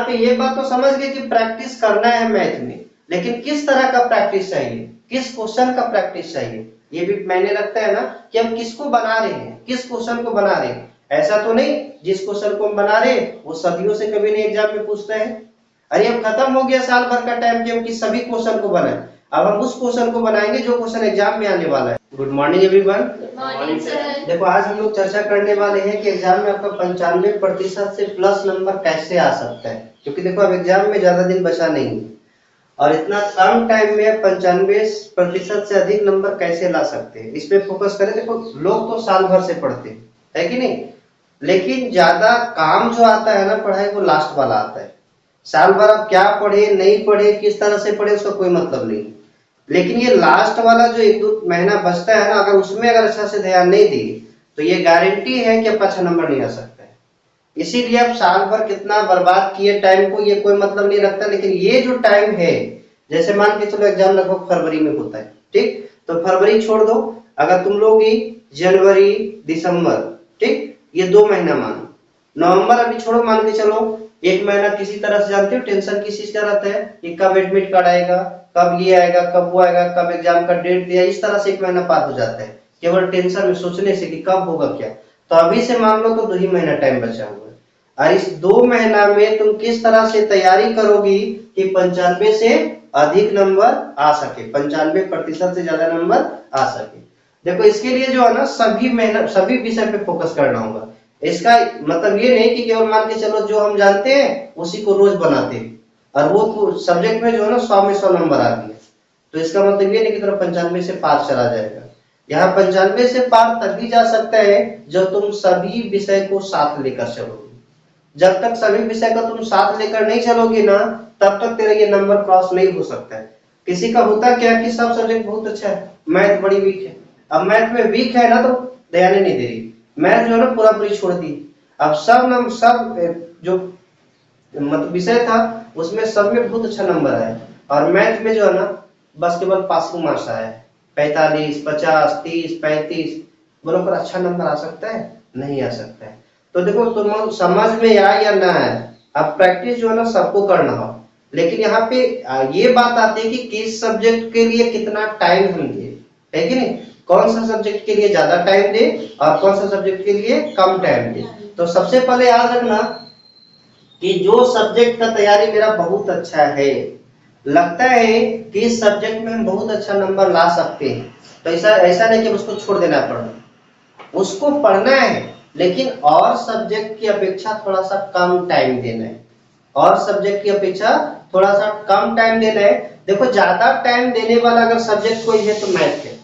पे ये बात तो समझ गए कि प्रैक्टिस करना है मैथ में, लेकिन किस तरह का प्रैक्टिस चाहिए, किस क्वेश्चन का प्रैक्टिस चाहिए, ये भी मायने रखता है ना कि हम किसको बना रहे हैं, किस क्वेश्चन को बना रहे हैं। ऐसा तो नहीं जिस क्वेश्चन को हम बना रहे हैं वो सदियों से कभी नहीं एग्जाम में पूछते हैं। अरे अब खत्म हो गया साल भर का टाइम कि हम किस सभी क्वेश्चन को बनाएं, अब हम उस क्वेश्चन को बनाएंगे जो क्वेश्चन एग्जाम में आने वाला है। Good morning everyone. Good morning sir. देखो आज हम लोग चर्चा करने वाले हैं कि एग्जाम में आपका 95% से प्लस नंबर कैसे आ सकता है, क्योंकि देखो अब एग्जाम में ज्यादा दिन बचा नहीं है और इतना कम टाइम में 95% से अधिक नंबर कैसे ला सकते हैं, इस पे फोकस करें। देखो लोग तो साल भर से पढ़ते हैं, है कि नहीं, लेकिन ज्यादा काम जो आता है ना पढ़ाई वो लास्ट वाला आता है। साल भर आप क्या पढ़े नहीं पढ़े किस तरह से पढ़े उसका कोई मतलब नहीं, लेकिन ये लास्ट वाला जो 1-2 महीना बचता है ना, अगर उसमें अगर अच्छा से ध्यान नहीं दिए तो ये गारंटी है कि आप अच्छा नंबर नहीं आ सकता है। इसीलिए आप साल भर कितना बर्बाद किए टाइम को ये कोई मतलब नहीं रखता, लेकिन ये जो टाइम है, जैसे मान के चलो एग्जाम लगभग फरवरी में होता है, ठीक, तो फरवरी छोड़ दो, अगर तुम लोग जनवरी दिसंबर, ठीक, ये 2 महीना मानो, नवंबर अभी छोड़ो, मान के चलो 1 महीना किसी तरह से जानते हो टेंशन किस चीज का रहता है कि कब एडमिट कार्ड आएगा, कब ये आएगा, कब वो आएगा, कब एग्जाम का डेट दिया, इस तरह से 1 महीना पार हो जाता है केवल टेंशन में सोचने से कि कब होगा क्या। तो अभी से मान लो तो 2 ही महीना टाइम बचा हुआ है और इस 2 महीना में तुम किस तरह से तैयारी करोगी कि 95 से अधिक नंबर आ सके, 95% से ज्यादा नंबर आ सके। देखो इसके लिए जो है ना सभी विषय पे फोकस करना होगा। इसका मतलब ये नहीं कि केवल मान के चलो जो हम जानते हैं उसी को रोज बनाते हैं और वो सब्जेक्ट में जो है ना 100 में 100 नंबर आ गया, तो इसका मतलब ये नहीं कि तरफ 95 से पार चला जाएगा। यहाँ 95 से पार तभी जा सकता है जब तुम सभी विषय को साथ लेकर चलोगे। जब तक सभी विषय का तुम साथ लेकर नहीं चलोगे ना, तब तक तेरा ये नंबर क्रॉस नहीं हो सकता है। किसी का होता क्या कि सब सब्जेक्ट बहुत अच्छा है, मैथ बड़ी वीक है, अब मैथ में वीक है ना तो ध्यान ही नहीं दे रही, मैथ जो है ना पूरा पूरी छोड़ दी। अब सब जो मतलब विषय था उसमें सब में बहुत अच्छा नंबर आया और मैथ में जो है ना बस केवल पासिंग मार्क्स आया है, 45, 50, 30, 35, बोलो पर अच्छा नंबर आ सकता है? नहीं आ सकता है। तो देखो तुम समझ में आए या ना आए, अब प्रैक्टिस जो है ना सबको करना हो, लेकिन यहाँ पे ये बात आती है कि किस सब्जेक्ट के लिए कितना टाइम हम दे, है कि नहीं, कौन सा सब्जेक्ट के लिए ज्यादा टाइम दे और कौन सा सब्जेक्ट के लिए कम टाइम दे। तो सबसे पहले याद रखना कि जो सब्जेक्ट का तैयारी मेरा बहुत अच्छा है, लगता है कि इस सब्जेक्ट में हम बहुत अच्छा नंबर ला सकते हैं, तो ऐसा नहीं कि उसको छोड़ देना पड़ना, उसको पढ़ना है, लेकिन और सब्जेक्ट की अपेक्षा थोड़ा सा कम टाइम देना है, और सब्जेक्ट की अपेक्षा थोड़ा सा कम टाइम देना है। देखो ज्यादा टाइम देने वाला अगर सब्जेक्ट कोई है तो मैथ है।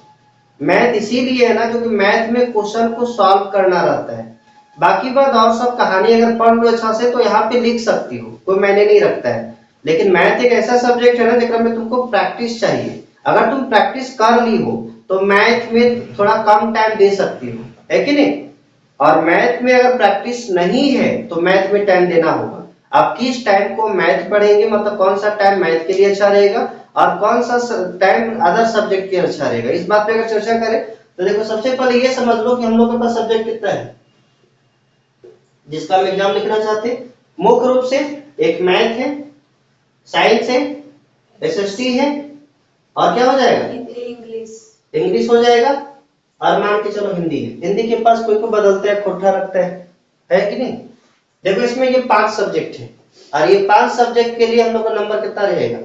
मैथ इसीलिए है ना क्योंकि मैथ में क्वेश्चन को सॉल्व करना रहता है, बाकी बात और सब कहानी अगर पढ़ लो अच्छा से तो यहाँ पे लिख सकती हो, कोई मायने नहीं रखता है। लेकिन मैथ एक ऐसा सब्जेक्ट है ना जिसमें में तुमको प्रैक्टिस चाहिए, अगर तुम प्रैक्टिस कर ली हो तो मैथ में थोड़ा कम टाइम दे सकती हो, है कि नहीं, और मैथ में अगर प्रैक्टिस नहीं है तो मैथ में टाइम देना होगा। आप किस टाइम को मैथ पढ़ेंगे, मतलब कौन सा टाइम मैथ के लिए अच्छा रहेगा और कौन सा टाइम अदर सब्जेक्ट के लिए अच्छा रहेगा, इस बात पे अगर चर्चा करें तो देखो सबसे पहले ये समझ लो कि हम लोग के पास सब्जेक्ट कितना है जिसका हम एग्जाम लिखना चाहते हैं। मुख्य रूप से एक मैथ है, साइंस है, एसएसटी है और क्या हो जाएगा, इंग्लिश हो जाएगा, और मान के चलो हिंदी है। हिंदी के पास कोई को बदलता है, खोटा रखता है कि नहीं। देखो इसमें ये 5 सब्जेक्ट है और ये 5 सब्जेक्ट के लिए हम लोग का नंबर कितना रहेगा,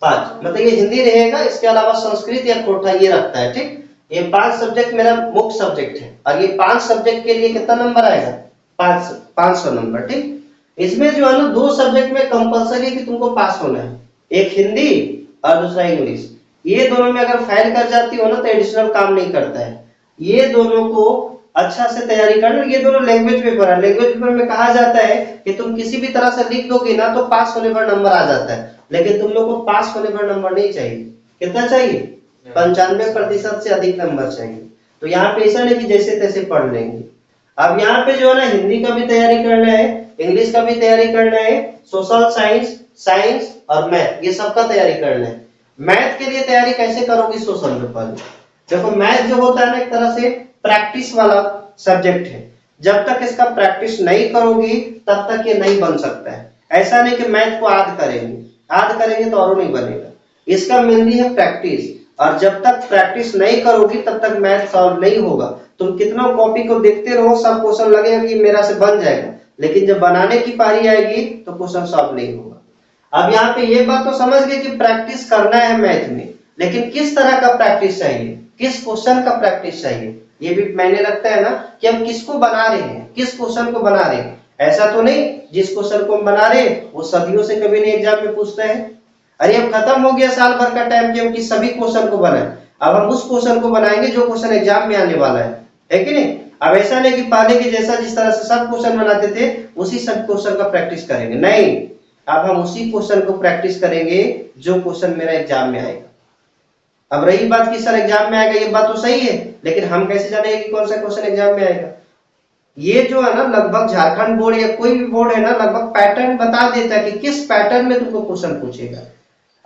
5, मतलब ये हिंदी रहेगा, इसके अलावा संस्कृत या कोठा ये रखता है, ठीक। ये 5 सब्जेक्ट मेरा मुख्य सब्जेक्ट है और ये 5 सब्जेक्ट के लिए कितना नंबर आएगा, 500 नंबर, ठीक। इसमें जो है ना 2 सब्जेक्ट में कंपलसरी कि तुमको पास होना है, एक हिंदी और दूसरा इंग्लिश। ये दोनों में अगर फेल कर जाती हो ना तो एडिशनल काम नहीं करता है। ये दोनों को अच्छा से तैयारी करना। ये दोनों लैंग्वेज पेपर है, लैंग्वेज पेपर में कहा जाता है कि तुम किसी भी तरह से लिख दोगे ना तो पास होने पर नंबर आ जाता है, लेकिन तुम लोग को पास होने पर नंबर नहीं चाहिए। कितना चाहिए, 95% से अधिक नंबर चाहिए। तो यहाँ पे ऐसा नहीं कि जैसे तैसे पढ़ लेंगे। अब यहाँ पे जो है ना हिंदी का भी तैयारी करना है, इंग्लिश का भी तैयारी करना है, सोशल साइंस, साइंस और मैथ, ये सबका तैयारी करना है। मैथ के लिए तैयारी कैसे करोगी, सोशल में पहले देखो मैथ जो होता है ना एक तरह से प्रैक्टिस वाला सब्जेक्ट है, जब तक इसका प्रैक्टिस नहीं करोगी तब तक ये नहीं बन सकता है। ऐसा नहीं कि मैथ को आद करेंगे तो और नहीं बनेगा। इसका मेनली है प्रैक्टिस, और जब तक प्रैक्टिस नहीं करोगी तब तक मैथ सॉल्व नहीं होगा। तुम कितना कॉपी को देखते रहो, सब क्वेश्चन लगेगा कि मेरा से बन जाएगा, लेकिन जब बनाने की पारी आएगी तो क्वेश्चन सॉल्व नहीं होगा। अब यहाँ पे ये बात तो समझ गए कि प्रैक्टिस करना है मैथ में, लेकिन किस तरह का प्रैक्टिस चाहिए, किस क्वेश्चन का प्रैक्टिस चाहिए, ये भी मायने रखता है ना कि हम किसको बना रहे हैं, किस क्वेश्चन को बना रहे हैं। ऐसा तो नहीं जिस क्वेश्चन को हम बना रहे हैं वो सदियों से कभी नहीं एग्जाम में पूछते हैं। अरे अब खत्म हो गया साल भर का टाइम कि हम किस सभी क्वेश्चन को बनाए, अब हम उस क्वेश्चन को बनाएंगे जो क्वेश्चन एग्जाम में आने वाला है कि नहीं। अब ऐसा नहीं कि पहले के जैसा जिस तरह से सब क्वेश्चन बनाते थे उसी सब क्वेश्चन का प्रैक्टिस करेंगे, नहीं, अब हम उसी क्वेश्चन को प्रैक्टिस करेंगे जो क्वेश्चन मेरा एग्जाम में आएगा। अब रही बात कि सर एग्जाम में आएगा, ये बात तो सही है, लेकिन हम कैसे जानेंगे कि कौन सा क्वेश्चन एग्जाम में आएगा। ये जो है ना लगभग झारखंड बोर्ड या कोई भी बोर्ड है ना लगभग पैटर्न बता देता है कि किस पैटर्न में तुमको क्वेश्चन पूछेगा।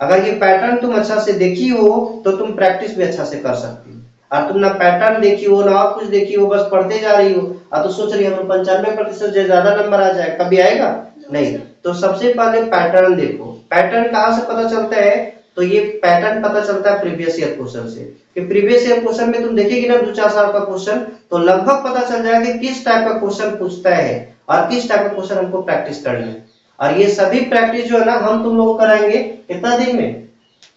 अगर ये पैटर्न तुम अच्छा से देखी हो तो तुम प्रैक्टिस भी अच्छा से कर सकती हो, और तुम ना पैटर्न देखी हो ना कुछ देखी हो, बस पढ़ते जा रही हो और तो सोच रही हो 95% से ज्यादा नंबर आ जाए, कभी आएगा नहीं। तो सबसे पहले पैटर्न देखो। पैटर्न कहाँ से पता चलता है, तो ये पैटर्न पता चलता है प्रीवियस ईयर क्वेश्चन से, कि प्रीवियस ईयर क्वेश्चन में तुम देखेगी ना 2-4 साल का क्वेश्चन, तो लगभग पता चल जाएगा कि किस टाइप का क्वेश्चन पूछता है और किस टाइप का क्वेश्चन हमको प्रैक्टिस करना है। और ये सभी प्रैक्टिस जो है ना हम तुम लोग कराएंगे कितना दिन में,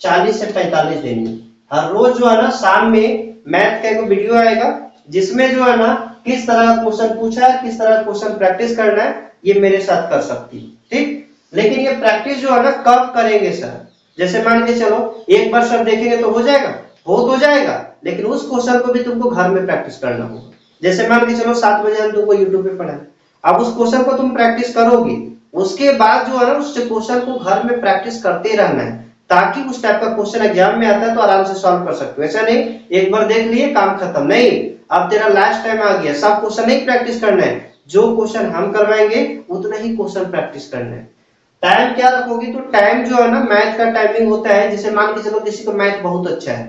40 से 45 दिन में। हर रोज जो है ना शाम में मैथ का एक वीडियो आएगा जिसमें जो है ना किस तरह का क्वेश्चन पूछा है, किस तरह का क्वेश्चन प्रैक्टिस करना है, ये मेरे साथ कर सकती है, ठीक। लेकिन ये प्रैक्टिस जो है ना कब करेंगे सर, जैसे मान के चलो एक बार सब देखेंगे तो हो जाएगा, हो तो जाएगा, लेकिन उस क्वेश्चन को भी तुमको घर में प्रैक्टिस करना होगा। जैसे मान के चलो 7 बजे हम तुमको यूट्यूब पे पढ़ाएं, अब उस क्वेश्चन को तुम प्रैक्टिस करोगी, उसके बाद जो है ना उस क्वेश्चन को घर में प्रैक्टिस करते रहना है, ताकि उस टाइप का क्वेश्चन एग्जाम में आता है तो आराम से सॉल्व कर सकते हो। ऐसा नहीं एक बार देख लिए काम खत्म, नहीं, अब तेरा लास्ट टाइम आ गया, सब क्वेश्चन नहीं प्रैक्टिस करना है, जो क्वेश्चन हम करवाएंगे उतना ही क्वेश्चन प्रैक्टिस करना है। टाइम क्या रखोगी, तो टाइम जो है ना मैथ का टाइमिंग होता है, जैसे मान के चलो किसी को मैथ बहुत अच्छा है,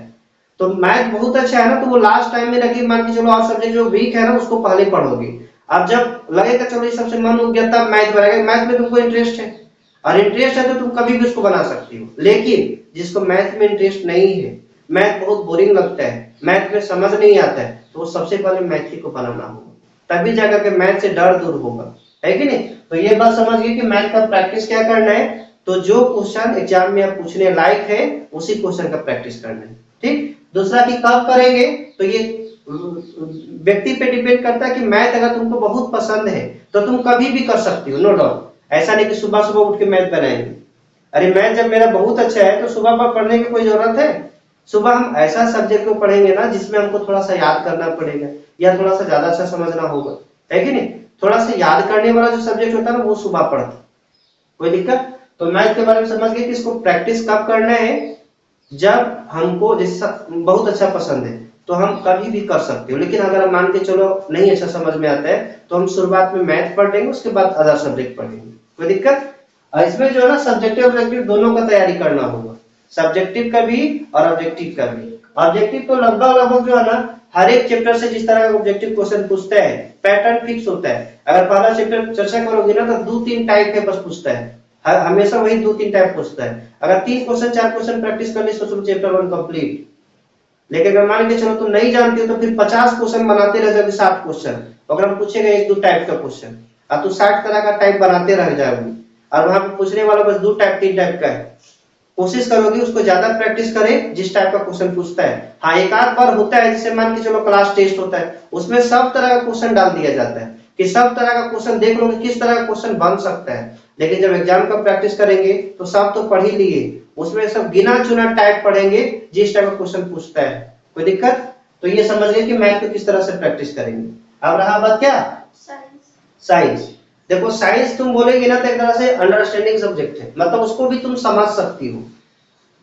तो मैथ बहुत अच्छा है ना तो वो लास्ट टाइम में रखी, मान के चलो और सब्जेक्ट जो वीक है ना उसको पहले पढ़ोगे। अब जब लगेगा चलो ये सबसे मन उग गया तब मैथ बनाएगा, मैथ में तुमको इंटरेस्ट है और इंटरेस्ट है तो तुम कभी भी उसको बना सकती हो। लेकिन जिसको मैथ में इंटरेस्ट नहीं है, मैथ बहुत बोरिंग लगता है, मैथ में समझ नहीं आता है, तो वो सबसे पहले मैथ ही को बनाना होगा, तभी जाकर के मैथ से डर दूर होगा, है कि नहीं। तो ये बात समझ गए कि मैथ का प्रैक्टिस क्या करना है, तो जो क्वेश्चन एग्जाम में आप पूछने लायक है उसी क्वेश्चन का प्रैक्टिस करना है, ठीक। दूसरा कि कब करेंगे, तो ये व्यक्ति पे डिपेंड करता है कि मैथ अगर तुमको बहुत पसंद है तो तुम कभी भी कर सकती हो, नो डाउट। ऐसा नहीं कि सुबह सुबह उठ के मैथ बनाएंगे, अरे मैथ जब मेरा बहुत अच्छा है तो सुबह पर पढ़ने की कोई जरूरत है। सुबह हम ऐसा सब्जेक्ट को पढ़ेंगे ना जिसमें हमको थोड़ा सा याद करना पड़ेगा या थोड़ा सा ज्यादा अच्छा समझना होगा, है कि नहीं। थोड़ा सा याद करने वाला जो सब्जेक्ट होता है ना वो सुबह पढ़ते, कोई दिक्कत। तो मैथ के बारे में समझ गए कि इसको प्रैक्टिस कब करना है, जब हमको जैसा बहुत अच्छा पसंद है तो हम कभी भी कर सकते हो। लेकिन अगर हम मान के चलो नहीं अच्छा समझ में आता है तो हम शुरुआत में मैथ पढ़ लेंगे, उसके बाद अदर सब्जेक्ट पढ़ेंगे, कोई दिक्कत। इसमें जो है ना सब्जेक्टिव ऑब्जेक्टिव दोनों का तैयारी करना होगा, सब्जेक्टिव का भी और ऑब्जेक्टिव का भी। ऑब्जेक्टिव तो लगभग जो है ना हर एक चैप्टर से जिस तरह का ऑब्जेक्टिव क्वेश्चन पूछता है पैटर्न फिक्स होता है। अगर पहला चैप्टर चर्चा करोगे ना तो 2-3 टाइप के बस पूछता है, हमेशा वही 2-3 टाइप पूछता है। अगर 3 क्वेश्चन 4 क्वेश्चन प्रैक्टिस कर ले तो चैप्टर 1 कंप्लीट। लेकिन अगर मान के चलो तुम नहीं जानती हो तो फिर 50 क्वेश्चन बनाते रह जाओगे, 60 क्वेश्चन, अगर हम पूछेगा 1-2 टाइप का क्वेश्चन और तू 60 तरह का टाइप बनाते रह जाओगे और वहां पे पूछने वाला बस 2 टाइप 3 टाइप का है। कोशिश करोगे उसको ज्यादा प्रैक्टिस करे जिस टाइप का क्वेश्चन पूछता है। हाँ एक आध बार होता है जैसे मान के चलो क्लास टेस्ट होता है, उसमें सब तरह का क्वेश्चन डाल दिया जाता है कि सब तरह का क्वेश्चन देख लो किस तरह का क्वेश्चन बन सकता है। लेकिन जब एग्जाम का प्रैक्टिस करेंगे तो सब तो पढ़ ही लिए, उसमें सब गिना चुना टाइप पढ़ेंगे जिस टाइप का क्वेश्चन पूछता है, कोई दिक्कत। तो ये समझ गए कि मैथ को किस तरह से प्रैक्टिस करेंगे। अब रहा बात क्या, साइंस। देखो साइंस तुम बोलेगे ना तो एक तरह से अंडरस्टैंडिंग सब्जेक्ट है, मतलब उसको भी तुम समझ सकती हो,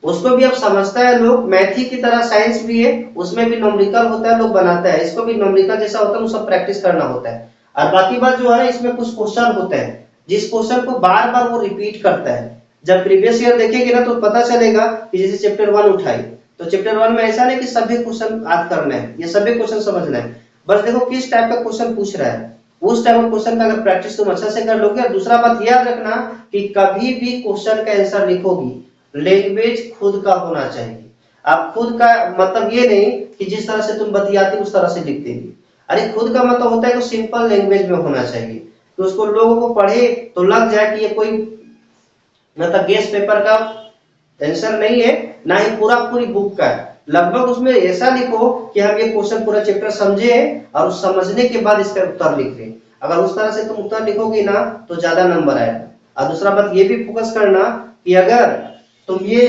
उसको भी अब समझता है लोग। मैथी की तरह साइंस भी है, उसमें भी न्यूमेरिकल होता है, लोग बनाता है, इसको भी न्यूमेरिकल जैसा होता है, वो सब प्रैक्टिस करना होता है। और बाकी बात जो है इसमें कुछ क्वेश्चन होता है जिस क्वेश्चन को बार बार वो रिपीट करता है। जब प्रीवियस ईयर देखेंगे ना तो पता चलेगा कि जैसे चैप्टर 1 उठाई तो चैप्टर 1 में ऐसा नहीं कि सभी क्वेश्चन याद करना है, ये सभी क्वेश्चन समझना है, बस देखो किस टाइप का क्वेश्चन पूछ रहा है उस टाइप का क्वेश्चन का अगर प्रैक्टिस तुम अच्छा से कर लोगे। और दूसरा बात याद रखना कि कभी भी क्वेश्चन का आंसर लिखोगी लैंग्वेज खुद का होना चाहिए। आप खुद का मतलब ये नहीं कि जिस तरह से तुम बतियाती उस तरह से लिख देंगे। अरे खुद का मतलब होता है कि सिंपल लैंग्वेज में होना चाहिए, तो उसको लोगों को पढ़े तो लग जाए कि ये कोई मतलब गेस पेपर का आंसर नहीं है, ना ही पूरा पूरी बुक का है। लगभग उसमें ऐसा लिखो कि हम ये क्वेश्चन पूरा चैप्टर समझे और उस समझने के बाद इसका उत्तर लिख रहे। अगर उस तरह से तुम उत्तर लिखोगे ना तो ज्यादा नंबर आएगा। और दूसरा बात ये भी फोकस करना कि अगर तुम ये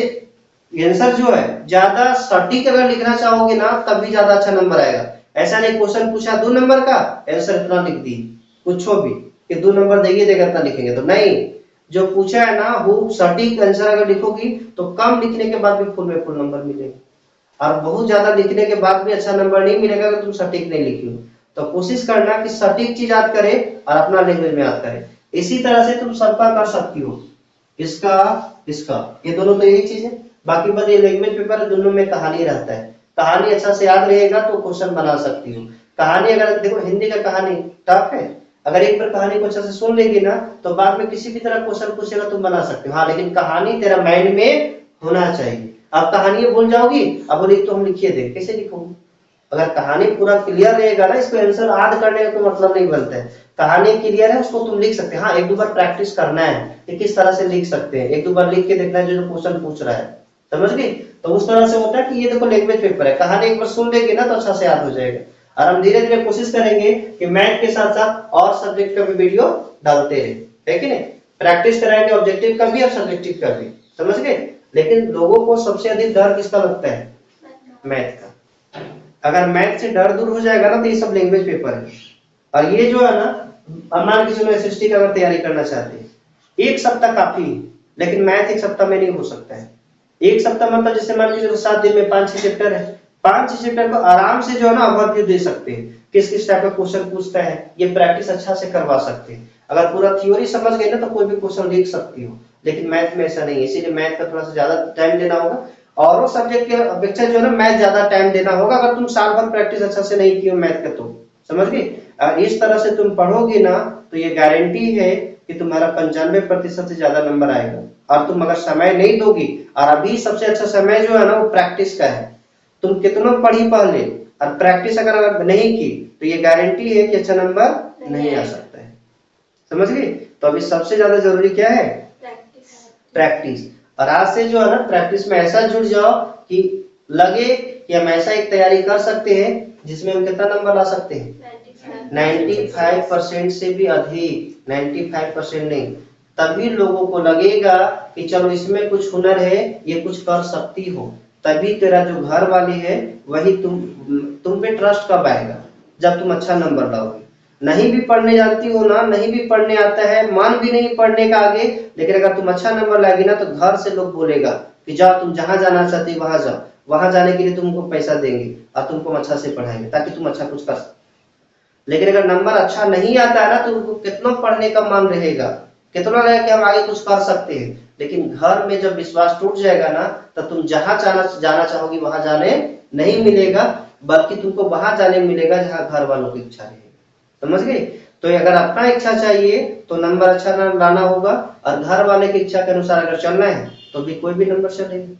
आंसर जो है ज्यादा सटीक अगर लिखना चाहोगे ना तब भी ज्यादा अच्छा नंबर आएगा। ऐसा नहीं क्वेश्चन पूछा 2 नंबर का आंसर इतना लिख दी कुछ भी कि 2 नंबर देंगे देगा इतना लिखेंगे, तो नहीं। जो पूछा है ना वो सटीक आंसर अगर लिखोगी तो कम लिखने के बाद भी फुल में फुल नंबर मिलेगा। और बहुत ज्यादा लिखने के बाद भी अच्छा नंबर नहीं मिलेगा अगर तुम सटीक नहीं लिखी हो। तो कोशिश करना कि सटीक चीज याद करे और अपना लैंग्वेज में याद करे। इसी तरह से तुम सबका कर सकती हो, इसका इसका, ये दोनों तो यही चीज है। बाकी बात ये लैंग्वेज पेपर दोनों में कहानी रहता है, कहानी अच्छा से याद रहेगा तो क्वेश्चन बना सकती हो। कहानी अगर देखो हिंदी का कहानी टफ है, अगर एक बार कहानी को अच्छा से सुन लेगी ना तो बाद में किसी भी तरह क्वेश्चन पूछेगा तुम बना सकते हो। हाँ लेकिन कहानी तेरा माइंड में होना चाहिए। अब कहानी भूल जाओगी, अब बोली तो हम लिखिए दे, कैसे लिखोगे? अगर कहानी पूरा क्लियर रहेगा ना, इसको आंसर याद करने का कोई मतलब नहीं बनता है। कहानी क्लियर है उसको तुम लिख सकते हैं। हाँ एक दो बार प्रैक्टिस करना है कि किस तरह से लिख सकते हैं, एक दो बार लिख के देखना है जो क्वेश्चन पूछ रहा है, समझ गई? तो उस तरह से होता है कि ये देखो लैंग्वेज पेपर है, कहानी एक बार सुन लेगी ना तो अच्छा से याद हो जाएगा। और हम धीरे धीरे कोशिश करेंगे कि मैथ के साथ साथ और सब्जेक्ट का भी वीडियो डालते रहे, है कि नहीं? प्रैक्टिस कराएंगे ऑब्जेक्टिव का भी और सब्जेक्टिव का भी, समझ गए? लेकिन लोगों को सबसे अधिक डर किसका लगता है? मैथ का। अगर मैथ से डर दूर हो जाएगा ना तो ये सब लैंग्वेज पेपर है। और ये जो है ना, अब मान के चलो एसएसटी का अगर तैयारी करना चाहते हैं, एक सप्ताह काफी है, लेकिन मैथ एक सप्ताह में नहीं हो सकता है। एक सप्ताह मतलब जैसे मान के चलो 7 दिन में 5-6 चैप्टर है, 5-6 चैप्टर को आराम से जो है ना ओवरव्यू दे सकते हैं, किस किस टाइप का क्वेश्चन पूछता है, ये प्रैक्टिस अच्छा से करवा सकते हैं। अगर पूरा थ्योरी समझ गए ना तो कोई भी क्वेश्चन लिख सकती हो, लेकिन मैथ में ऐसा नहीं है। इसीलिए मैथ का थोड़ा सा ज्यादा टाइम देना होगा, और वो सब्जेक्ट के अपेक्षा जो है ना मैथ ज्यादा टाइम देना होगा। अगर तुम साल भर प्रैक्टिस अच्छा से नहीं की हो मैथ का तो, समझ गए? इस तरह से तुम पढ़ोगे ना तो ये गारंटी है कि तुम्हारा 95% से ज्यादा नंबर आएगा। और तुम अगर समय नहीं दोगी, और अभी सबसे अच्छा समय जो है ना वो प्रैक्टिस का है। तुम कितना पढ़ी पहले और प्रैक्टिस अगर नहीं की तो ये गारंटी है कि अच्छा नंबर नहीं आ सकता है, समझ गए? तो अभी सबसे ज्यादा जरूरी क्या है? प्रैक्टिस। और आज से जो है ना प्रैक्टिस में ऐसा जुड़ जाओ कि लगे कि हम ऐसा एक तैयारी कर सकते हैं जिसमें हम कितना नंबर ला सकते हैं? 95% से भी अधिक, 95% नहीं। तभी लोगों को लगेगा कि चलो इसमें कुछ हुनर है, ये कुछ कर सकती हो। तभी तेरा जो घर वाले है वही तुम पे ट्रस्ट कब आएगा? जब तुम अच्छा नंबर लाओगे। नहीं भी पढ़ने जानती हो ना, नहीं भी पढ़ने आता है, मन भी नहीं पढ़ने का आगे, लेकिन अगर तुम अच्छा नंबर लाएगी ना तो घर से लोग बोलेगा कि जाओ तुम जहां जाना चाहती हो वहां जाओ, वहां जाने के लिए तुमको पैसा देंगे और तुमको अच्छा से पढ़ाएंगे ताकि तुम अच्छा कुछ कर सको। लेकिन अगर नंबर अच्छा नहीं आता है ना तो उनको कितना पढ़ने का मन रहेगा, कितना रहेगा कि हम आगे कुछ कर सकते हैं। लेकिन घर में जब विश्वास टूट जाएगा ना तो तुम जहां जाना चाहोगी वहां जाने नहीं मिलेगा, बल्कि तुमको वहां जाने मिलेगा जहां घर वालों की इच्छा रहेगी, समझ गए? तो अगर अपना इच्छा चाहिए तो नंबर अच्छा लाना होगा, और घर वाले की इच्छा के अनुसार अगर चलना है तो भी कोई भी नंबर चलेगा।